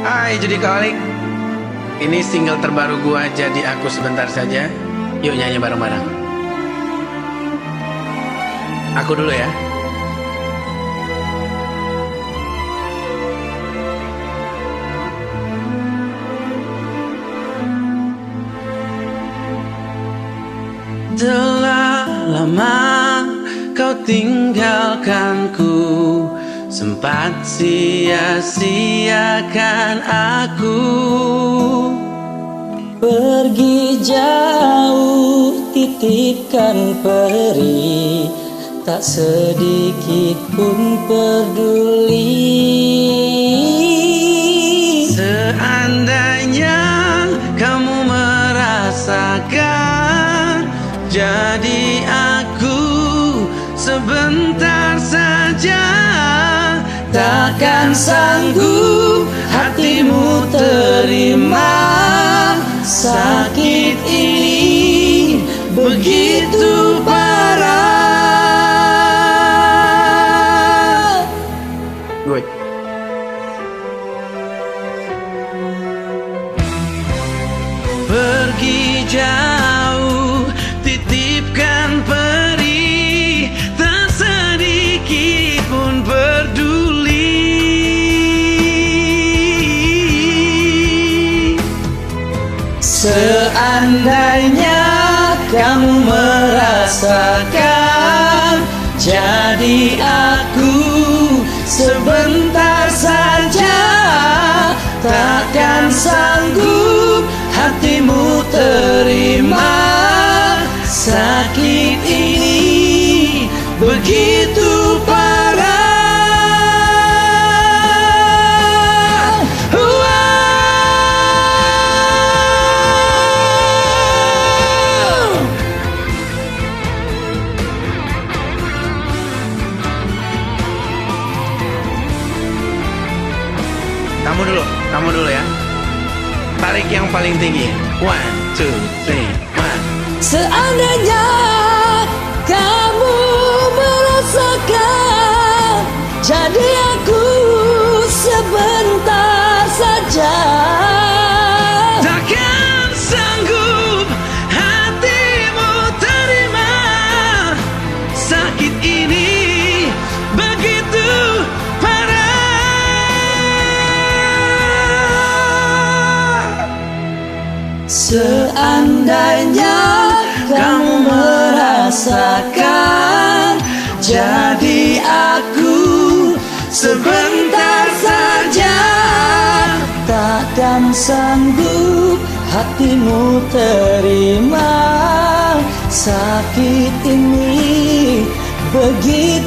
Hai Judikolik, ini single terbaru gua Jadi Aku Sebentar Saja. Yuk nyanyi bareng-bareng. Aku dulu ya. Telah lama kau tinggalkanku, sempat sia-siakan aku. Pergi jauh titipkan peri, tak sedikit pun peduli. Seandainya kamu merasakan, jadi aku sebentar saja. Takkan sanggup hatimu terima sakit ini begitu parah. Gue pergi jauh, titipkan peri, tak sedikit pun peduli. Seandainya kamu merasakan, jadi aku sebentar saja. Takkan sanggup hatimu terima sakit ini begitu parah. Kamu dulu ya. Tarik yang paling tinggi. 1, 2, 3, 1. Seandainya kamu merasakan, jadi aku sebentar saja. Takkan sanggup hatimu terima sakit ini begitu parah. Seandainya kamu merasakan, jadi aku sebentar saja. takkan sanggup hatimu terima sakit ini begitu